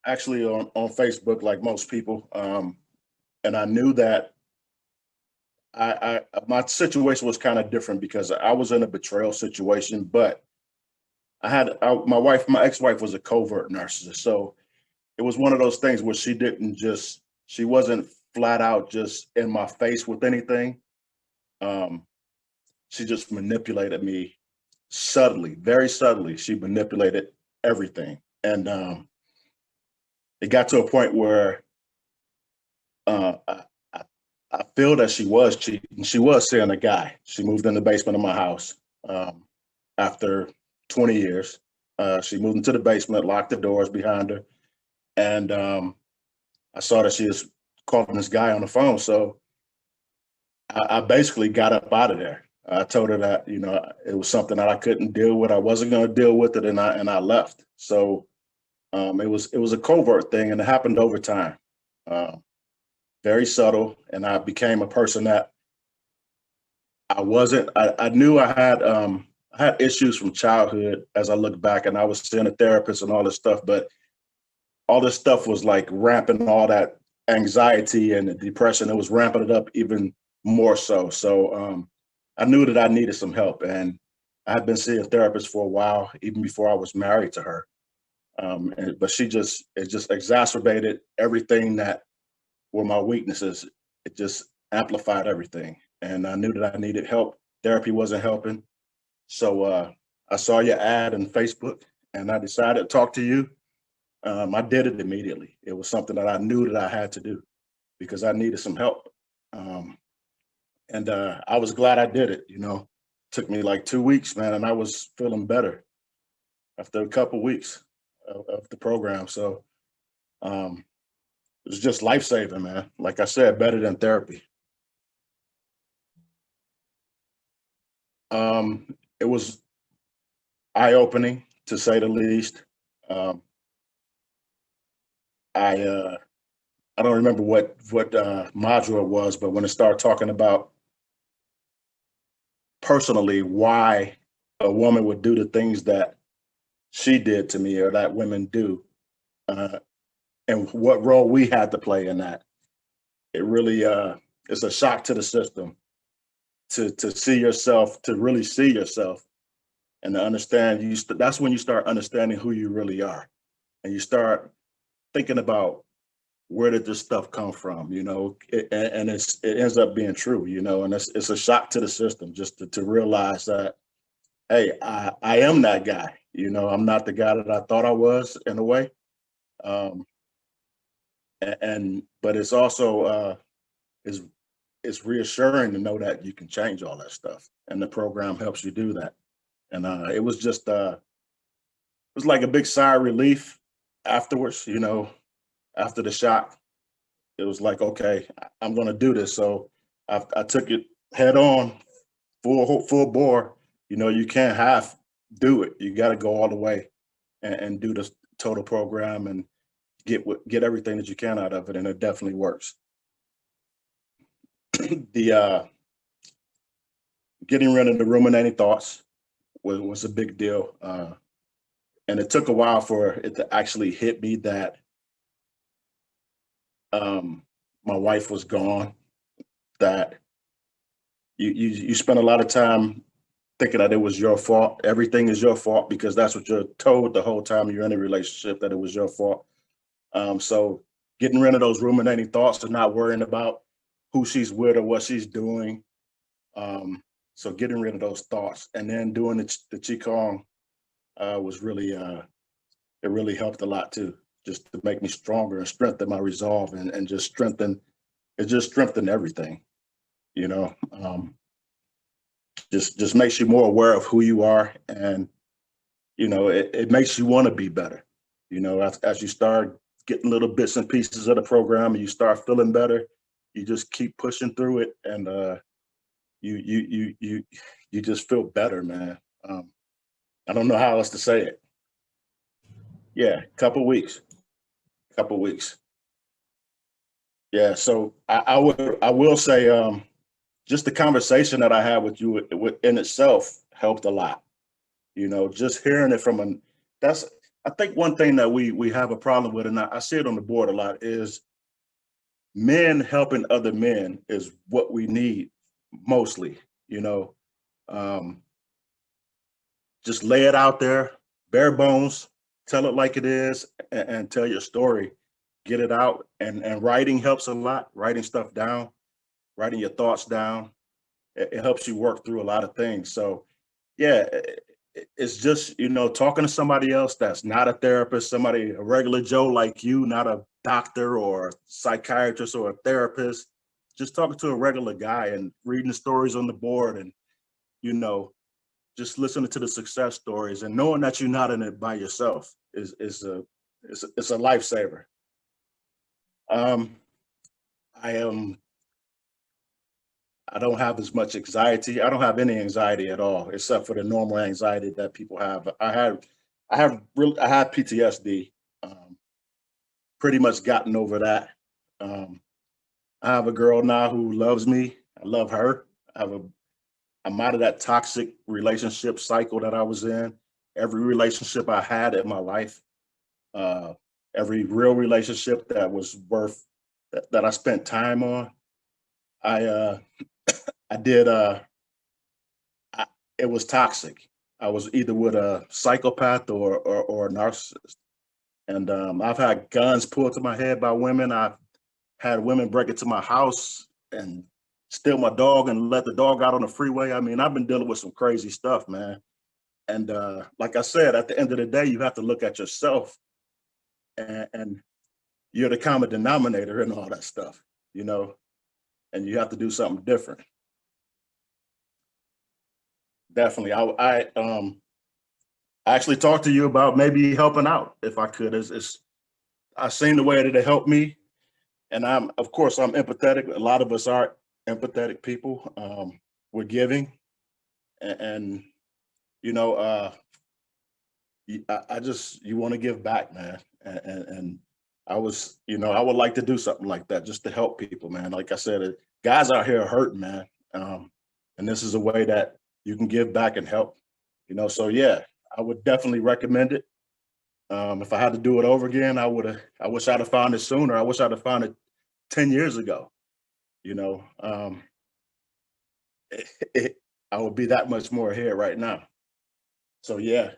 actually on Facebook, like most people. And I knew that my situation was kind of different because I was in a betrayal situation, but my ex-wife was a covert narcissist. So it was one of those things where she wasn't flat out just in my face with anything. Um, she just manipulated me subtly, very subtly. She manipulated everything. And it got to a point where I, I feel that she was cheating. She was seeing a guy. She moved in the basement of my house um, after 20 years. She moved into the basement, locked the doors behind her, and I saw that she was calling this guy on the phone. So I basically got up out of there. I told her that it was something that I couldn't deal with. I wasn't going to deal with it, and I left. So it was a covert thing, and it happened over time. Um, Very subtle, and I became a person that I wasn't. I knew I had issues from childhood as I look back, and I was seeing a therapist and all this stuff, but all this stuff was like ramping all that anxiety and the depression. It was ramping it up even more so. So I knew that I needed some help, and I had been seeing therapists for a while, even before I was married to her. But it just exacerbated everything that were my weaknesses. It just amplified everything. And I knew that I needed help. Therapy wasn't helping. So I saw your ad on Facebook and I decided to talk to you. I did it immediately. It was something that I knew that I had to do because I needed some help. Um, and I was glad I did it. Took me like 2 weeks, man, and I was feeling better after a couple weeks of the program. So um, it was just life saving, man. Like I said, better than therapy. It was eye opening to say the least. Um, I I don't remember what module it was, but when it started talking about personally why a woman would do the things that she did to me or that women do, uh, and what role we had to play in that, it really it's a shock to the system to see yourself, to really see yourself, and to understand that's when you start understanding who you really are, and you start thinking about where did this stuff come from, and it ends up being true, and it's a shock to the system just to realize that, hey, I am that guy, I'm not the guy that I thought I was in a way. Um, and but it's also is it's reassuring to know that you can change all that stuff, and the program helps you do that. And it was like a big sigh of relief afterwards, after the shock. It was like, okay, I'm going to do this. So I took it head on, full bore. You can't half do it. You got to go all the way and do the total program and get everything that you can out of it, and it definitely works. The Getting rid of the ruminating thoughts was a big deal, and it took a while for it to actually hit me that my wife was gone. That you spend a lot of time thinking that it was your fault. Everything is your fault because that's what you're told the whole time you're in a relationship, that it was your fault. So getting rid of those ruminating thoughts and not worrying about who she's with or what she's doing. So getting rid of those thoughts and then doing the qigong was really it really helped a lot too, just to make me stronger and strengthen my resolve and just strengthen everything. You know, just makes you more aware of who you are, and it makes you want to be better. As you start getting little bits and pieces of the program and you start feeling better, you just keep pushing through it, and you just feel better, man. I don't know how else to say it. Yeah, couple weeks. Yeah, so I will say, just the conversation that I had with you in itself helped a lot. Just hearing it from that's I think one thing that we have a problem with, and I see it on the board a lot, is men helping other men is what we need mostly. You know, um, just lay it out there, bare bones, tell it like it is, and tell your story. Get it out, and writing helps a lot. Writing stuff down, writing your thoughts down, it helps you work through a lot of things. So yeah, it's just, talking to somebody else that's not a therapist, somebody, a regular Joe like you, not a doctor or a psychiatrist or a therapist, just talking to a regular guy and reading the stories on the board, and you know just listening to the success stories and knowing that you're not in it by yourself is a lifesaver. um I am I don't have as much anxiety. I don't have any anxiety at all, except for the normal anxiety that people have. I had PTSD. Um, Pretty much gotten over that. Um, I have a girl now who loves me. I love her. I have a. I'm out of that toxic relationship cycle that I was in. Every relationship I had in my life, uh, every real relationship that was worth that I spent time on, I I did. I, it was toxic. I was either with a psychopath or a narcissist. And I've had guns pulled to my head by women. I've had women break into my house and steal my dog and let the dog out on the freeway. I mean, I've been dealing with some crazy stuff, man. And like I said, at the end of the day, you have to look at yourself, and you're the common denominator in all that stuff, you know, and you have to do something different. Definitely. I actually talked to you about maybe helping out if I could. I seen the way that it helped me, and of course I'm empathetic. A lot of us are empathetic people. We're giving, and you know, I just you want to give back, man, and I would like to do something like that just to help people, man. Like I said, guys out here are hurting, man, and this is a way that you can give back and help. So yeah, I would definitely recommend it. If I had to do it over again, I would have. I wish I'd have found it sooner. I wish I'd have found it 10 years ago. You know, it, I would be that much more ahead right now. So yeah,